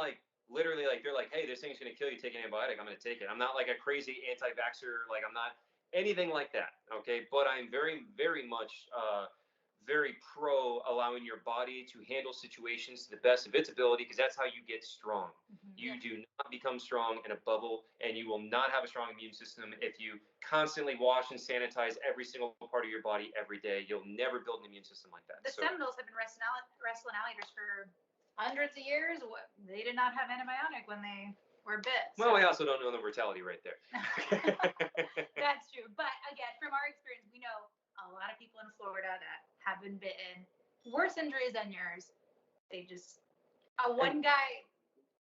literally they're like, hey, this thing's going to kill you, take an antibiotic, I'm going to take it. I'm not like a crazy anti-vaxxer. I'm not anything like that. Okay. But I'm very, very much very pro allowing your body to handle situations to the best of its ability, because that's how you get strong. You do not become strong in a bubble, and you will not have a strong immune system if you constantly wash and sanitize every single part of your body every day. You'll never build an immune system like that. The Seminoles have been wrestling alligators for hundreds of years. They did not have antibiotic when they were bit. Well, we also don't know the mortality rate there. That's true. But again, from our experience, we know a lot of people in Florida that have been bitten. Worse injuries than yours. They just, one guy,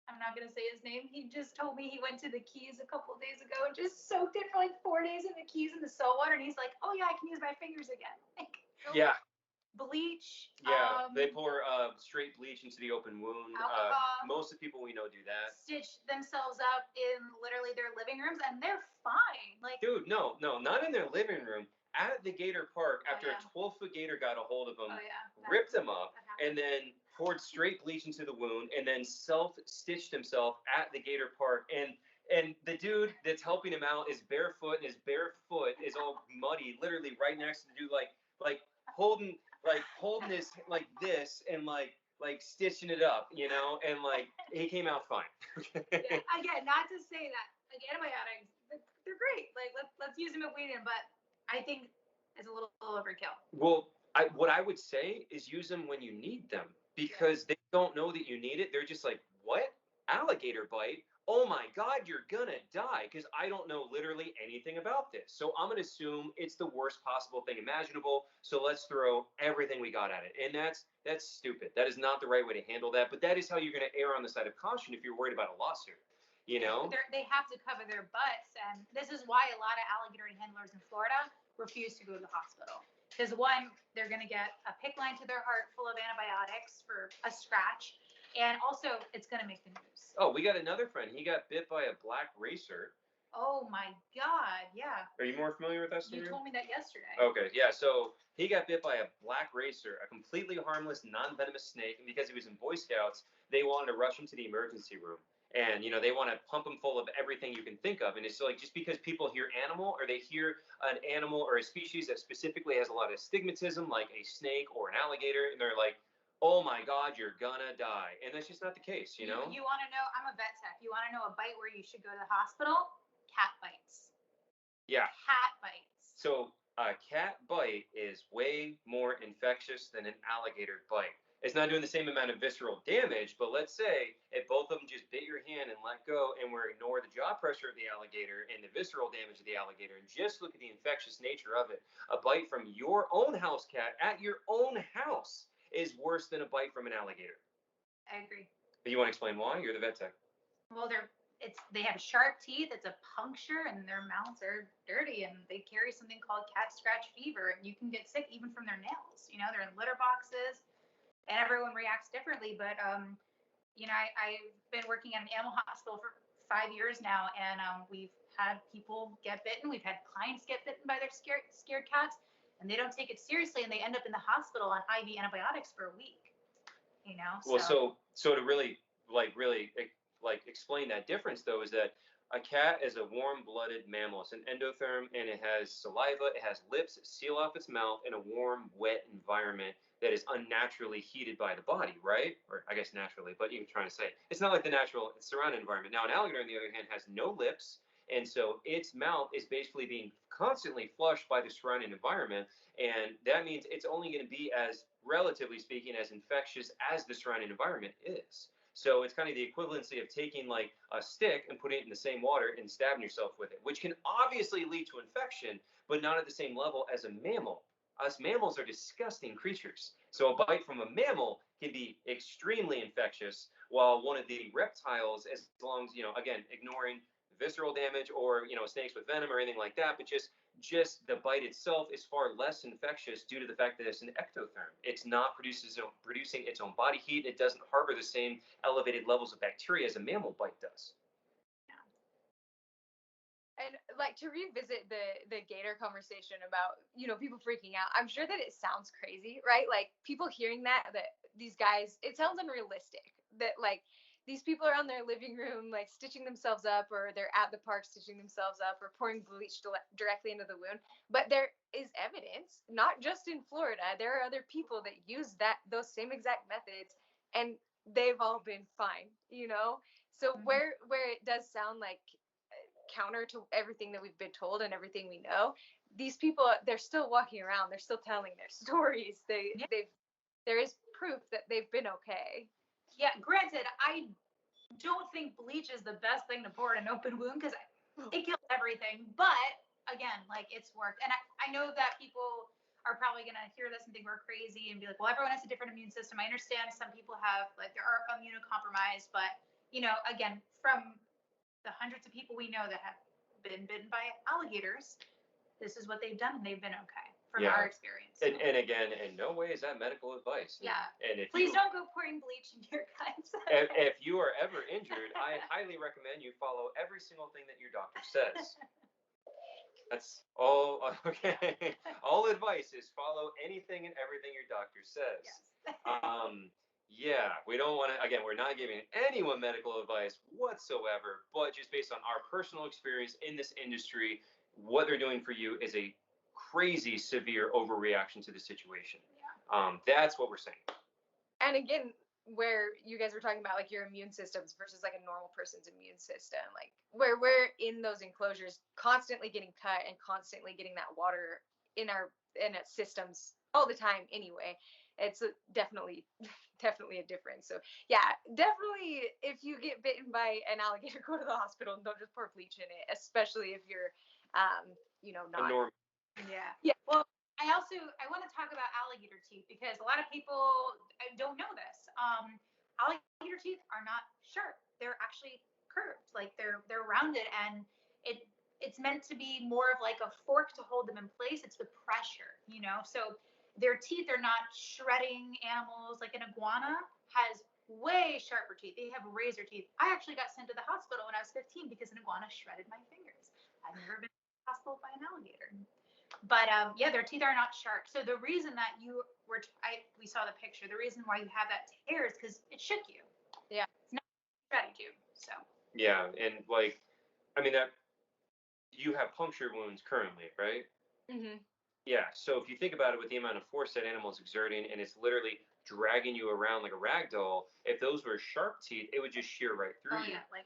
I'm not going to say his name, he just told me he went to the Keys a couple of days ago and just soaked it for like 4 days in the Keys in the salt water. And he's like, oh yeah, I can use my fingers again. Like, yeah. Bleach. Yeah, they pour straight bleach into the open wound. Alcohol. Most of the people we know do that. Stitch themselves up in literally their living rooms, and they're fine. Like, dude, no, not in their living room. At the Gator Park, after a 12-foot gator got a hold of them, ripped them up, and then poured straight bleach into the wound, and then self-stitched himself at the Gator Park. And the dude that's helping him out is barefoot, and his bare foot is all muddy, literally right next to the dude, like holding this like this, and like stitching it up, you know, and like he came out fine. Again, not to say that like antibiotics, they're great. Like let's use them if we need them, but I think it's a little overkill. Well, what I would say is use them when you need them, because they don't know that you need it. They're just like, what? Alligator bite? Oh my God, you're gonna die, because I don't know literally anything about this. So I'm gonna assume it's the worst possible thing imaginable. So let's throw everything we got at it. And that's stupid. That is not the right way to handle that. But that is how you're gonna err on the side of caution if you're worried about a lawsuit. You know, they have to cover their butts, and this is why a lot of alligator handlers in Florida refuse to go to the hospital. Because one, they're going to get a PICC line to their heart full of antibiotics for a scratch, and also it's going to make the news. Oh, we got another friend. He got bit by a black racer. Oh my God, yeah. Are you more familiar with that story? You told me that yesterday. Okay, yeah. So he got bit by a black racer, a completely harmless, non-venomous snake, and because he was in Boy Scouts, they wanted to rush him to the emergency room. And, you know, they want to pump them full of everything you can think of. And it's like, just because people hear animal, or they hear an animal or a species that specifically has a lot of stigmatism, like a snake or an alligator, and they're like, oh my God, you're gonna die. And that's just not the case, you know? You want to know, I'm a vet tech. You want to know a bite where you should go to the hospital? Cat bites. Yeah. Cat bites. So a cat bite is way more infectious than an alligator bite. It's not doing the same amount of visceral damage, but let's say if both of them just bit your hand and let go, and we ignore the jaw pressure of the alligator and the visceral damage of the alligator, and just look at the infectious nature of it, a bite from your own house cat at your own house is worse than a bite from an alligator. I agree. But you want to explain why? You're the vet tech. Well, they have sharp teeth. It's a puncture, and their mouths are dirty, and they carry something called cat scratch fever, and you can get sick even from their nails. You know, they're in litter boxes. And everyone reacts differently, but you know, I've been working at an animal hospital for 5 years now, and we've had people get bitten. We've had clients get bitten by their scared cats, and they don't take it seriously, and they end up in the hospital on IV antibiotics for a week. You know. Well, so to really explain that difference, though, is that a cat is a warm-blooded mammal. It's an endotherm, and it has saliva, it has lips that seal off its mouth in a warm, wet environment that is unnaturally heated by the body, right? Or I guess naturally, but you're trying to say it's not like the natural surrounding environment. Now, an alligator, on the other hand, has no lips, and so its mouth is basically being constantly flushed by the surrounding environment, and that means it's only going to be, as relatively speaking, as infectious as the surrounding environment is. So it's kind of the equivalency of taking like a stick and putting it in the same water and stabbing yourself with it, which can obviously lead to infection, but not at the same level as a mammal. Us mammals are disgusting creatures. So a bite from a mammal can be extremely infectious, while one of the reptiles, as long as, you know, again, ignoring visceral damage or, you know, snakes with venom or anything like that, but just the bite itself is far less infectious due to the fact that it's an ectotherm. It's not producing its own body heat. It doesn't harbor the same elevated levels of bacteria as a mammal bite does. And like, to revisit the gator conversation about, you know, people freaking out, I'm sure that it sounds crazy, right? Like, people hearing that these guys, it sounds unrealistic that like these people are on their living room like stitching themselves up, or they're at the park stitching themselves up, or pouring bleach directly into the wound, but they're is evidence, not just in Florida. There are other people that use those same exact methods, and they've all been fine, you know? So where it does sound like counter to everything that we've been told and everything we know, these people, they're still walking around, they're still telling their stories. There is proof that they've been okay. Yeah, granted, I don't think bleach is the best thing to pour in an open wound because it kills everything. But again, like, it's worked. And I know that people are probably going to hear this and think we're crazy and be like, well, everyone has a different immune system. I understand some people have, like, they are immunocompromised, but, you know, again, from the hundreds of people we know that have been bitten by alligators, this is what they've done and they've been okay from our experience. And again, in no way is that medical advice. Yeah. And if Please don't go pouring bleach in your cuts. if you are ever injured, I highly recommend you follow every single thing that your doctor says. That's all. Okay. All advice is follow anything and everything your doctor says. Yes. Yeah, we don't want to, again, we're not giving anyone medical advice whatsoever, but just based on our personal experience in this industry, what they're doing for you is a crazy severe overreaction to the situation. Yeah. That's what we're saying. And again, where you guys were talking about like your immune systems versus like a normal person's immune system, like where we're in those enclosures constantly getting cut and constantly getting that water in our systems all the time anyway, it's definitely a difference. So yeah, definitely if you get bitten by an alligator, go to the hospital and don't just pour bleach in it, especially if you're not normal. Yeah. Well, I want to talk about alligator teeth because a lot of people don't know this. Alligator teeth are not sharp. They're actually curved. Like they're rounded, and it's meant to be more of like a fork to hold them in place. It's the pressure, you know. So their teeth are not shredding animals. Like an iguana has way sharper teeth. They have razor teeth. I actually got sent to the hospital when I was 15 because an iguana shredded my fingers. I've never been to the hospital by an alligator. But yeah, their teeth are not sharp. So the reason that we saw the picture, the reason why you have that tear is because it shook you. Yeah. It's not shredded you. So. Yeah, and like, I mean, that you have puncture wounds currently, right? Mm-hmm. Yeah. So if you think about it, with the amount of force that animal is exerting, and it's literally dragging you around like a rag doll, if those were sharp teeth, it would just shear right through you. Yeah, like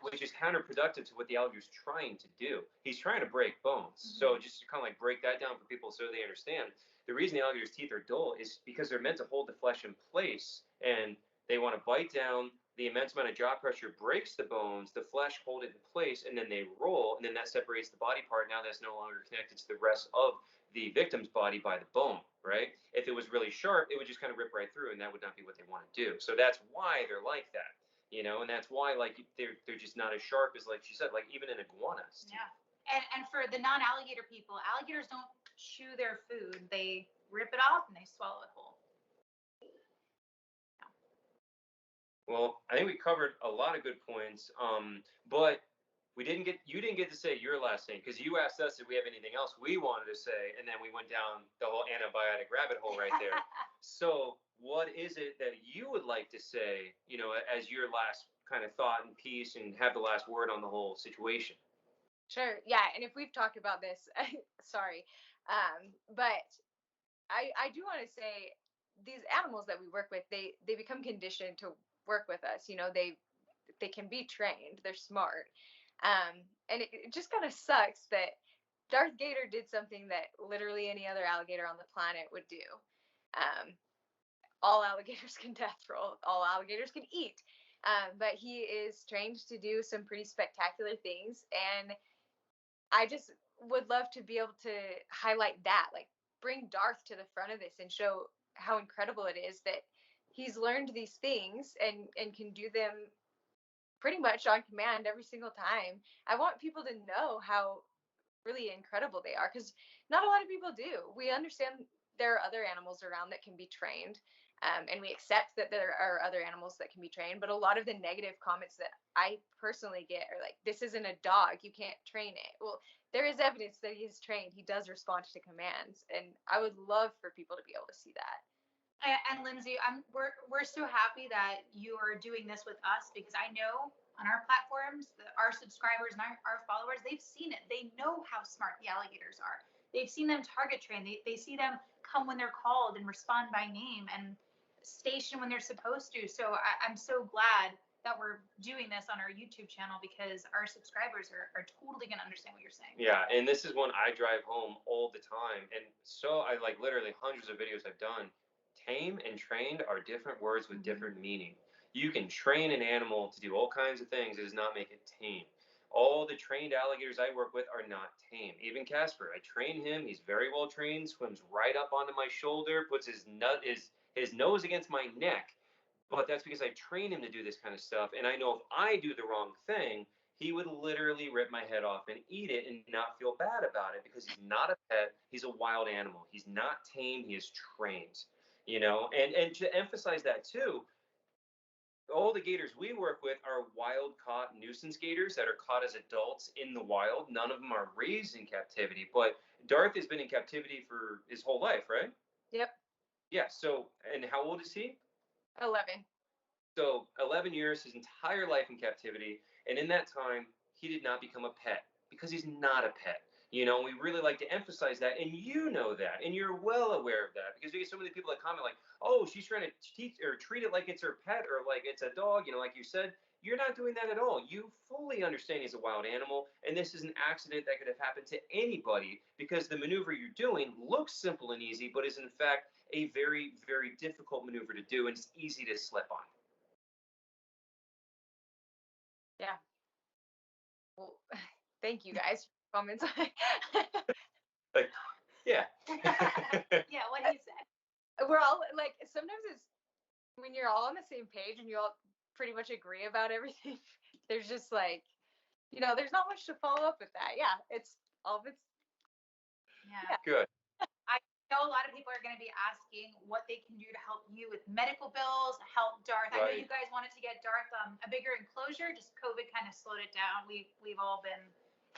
which is counterproductive to what the alligator's trying to do. He's trying to break bones. Mm-hmm. So just to kind of like break that down for people so they understand, the reason the alligator's teeth are dull is because they're meant to hold the flesh in place, and they want to bite down. The immense amount of jaw pressure breaks the bones, the flesh hold it in place, and then they roll, and then that separates the body part. Now that's no longer connected to the rest of the victim's body by the bone, right? If it was really sharp, it would just kind of rip right through, and that would not be what they want to do. So that's why they're like that, you know, and that's why like they're just not as sharp as, like she said, like even an iguana's teeth. Yeah. And for the non-alligator people, alligators don't chew their food. They rip it off and they swallow it whole. Well, I think we covered a lot of good points, but you didn't get to say your last thing, because you asked us if we have anything else we wanted to say, and then we went down the whole antibiotic rabbit hole right there. So what is it that you would like to say, you know, as your last kind of thought and piece, and have the last word on the whole situation? Sure. Yeah. And if we've talked about this, sorry. But I do want to say these animals that we work with, they become conditioned to work with us. You know, they can be trained. They're smart. And it just kind of sucks that Darth Gator did something that literally any other alligator on the planet would do. All alligators can death roll. All alligators can eat. But he is trained to do some pretty spectacular things. And I just would love to be able to highlight that, like bring Darth to the front of this and show how incredible it is that he's learned these things and can do them pretty much on command every single time. I want people to know how really incredible they are, because not a lot of people do. We understand there are other animals around that can be trained, and we accept that there are other animals that can be trained, but a lot of the negative comments that I personally get are like, this isn't a dog, you can't train it. Well, there is evidence that he's trained. He does respond to commands, and I would love for people to be able to see that. And Lindsay, we're so happy that you are doing this with us, because I know on our platforms, our subscribers and our followers, they've seen it. They know how smart the alligators are. they've seen them target train. They see them come when they're called and respond by name and station when they're supposed to. So I'm so glad that we're doing this on our YouTube channel because our subscribers are totally going to understand what you're saying. Yeah, and this is one I drive home all the time. And so I like literally hundreds of videos I've done. Tame and trained are different words with different meaning. You can train an animal to do all kinds of things. It does not make it tame. All the trained alligators I work with are not tame. Even Casper, I train him. He's very well trained. Swims right up onto my shoulder. Puts his nose against my neck. But that's because I train him to do this kind of stuff. And I know if I do the wrong thing, he would literally rip my head off and eat it and not feel bad about it because he's not a pet. He's a wild animal. He's not tame. He is trained. And to emphasize that too, all the gators we work with are wild caught nuisance gators that are caught as adults in the wild. None of them are raised in captivity. But Darth has been in captivity for his whole life, right? Yep. Yeah. So, and how old is he? 11. So 11 years, his entire life in captivity, and in that time, he did not become a pet because he's not a pet. We really like to emphasize that, and you know that, and you're well aware of that because we get so many people that comment like, "Oh, she's trying to teach or treat it like it's her pet or like it's a dog," like you said. You're not doing that at all. You fully understand he's a wild animal, and this is an accident that could have happened to anybody because the maneuver you're doing looks simple and easy, but is in fact a very, very difficult maneuver to do, and it's easy to slip on. Yeah. Well, thank you guys for the comments. Like, yeah. Yeah, what he said. We're all like, sometimes it's when you're all on the same page and you all pretty much agree about everything. There's just like, there's not much to follow up with that. Yeah, it's all of it's. Yeah. Good. I know a lot of people are going to be asking what they can do to help you with medical bills, help Darth. I know you guys wanted to get Darth a bigger enclosure, just COVID kind of slowed it down. We've all been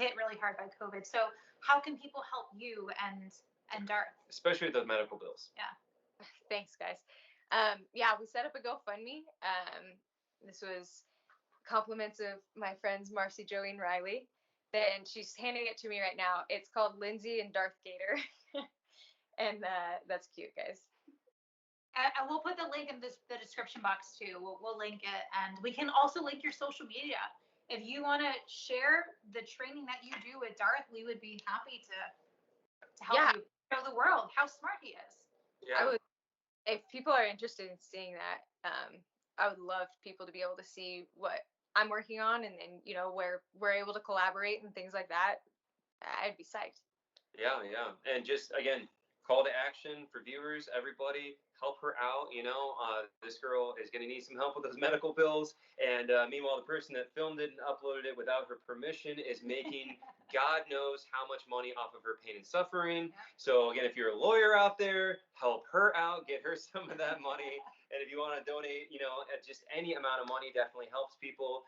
hit really hard by COVID. So how can people help you and Darth? Especially the medical bills. Yeah. Thanks, guys. Yeah, we set up a GoFundMe. This was compliments of my friends Marcy, Joey, and Riley. Then she's handing it to me right now. It's called Lindsay and Darth Gator. And that's cute, guys. And we'll put the link in the description box too. We'll link it, and we can also link your social media. If you want to share the training that you do with Darth, we would be happy to help you show the world how smart he is. Yeah. I would, if people are interested in seeing that, I would love people to be able to see what I'm working on, and where we're able to collaborate and things like that. I'd be psyched. Yeah. And just again, call to action for viewers, everybody, help her out. This girl is going to need some help with those medical bills. And meanwhile, the person that filmed it and uploaded it without her permission is making God knows how much money off of her pain and suffering. So again, if you're a lawyer out there, help her out, get her some of that money. And if you want to donate, just any amount of money definitely helps people.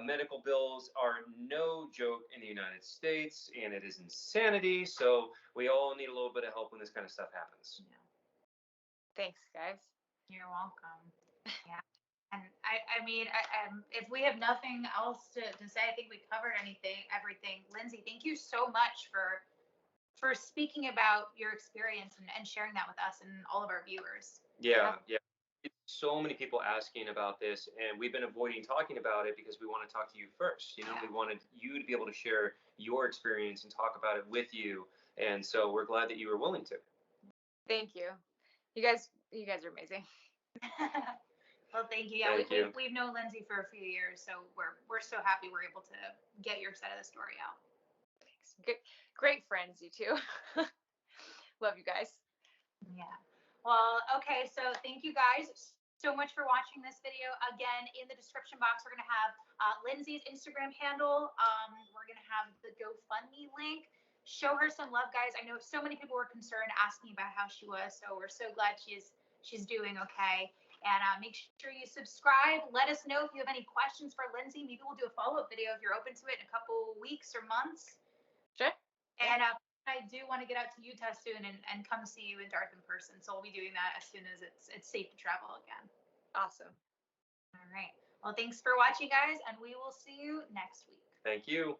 Medical bills are no joke in the United States, and it is insanity. So we all need a little bit of help when this kind of stuff happens. Yeah. Thanks, guys. You're welcome. Yeah. And I mean, if we have nothing else to say, I think we covered everything. Lindsay, thank you so much for speaking about your experience and sharing that with us and all of our viewers. Yeah. So many people asking about this, and we've been avoiding talking about it because we want to talk to you first. We wanted you to be able to share your experience and talk about it with you. And so we're glad that you were willing to. Thank you. You guys are amazing. Well, thank you. Yeah, Thank you. We've known Lindsay for a few years, so we're so happy we're able to get your side of the story out. Thanks. Great friends, you two. Love you guys. Yeah. Well, okay. So thank you guys so much for watching this video. Again, in the description box, we're going to have Lindsay's Instagram handle. We're going to have the GoFundMe link. Show her some love, guys. I know so many people were concerned asking about how she was, so we're so glad she's doing okay. And make sure you subscribe. Let us know if you have any questions for Lindsay. Maybe we'll do a follow-up video if you're open to it in a couple weeks or months. Sure. And I do want to get out to Utah soon and come see you in Darth in person. So we'll be doing that as soon as it's safe to travel again. Awesome. All right. Well, thanks for watching, guys, and we will see you next week. Thank you.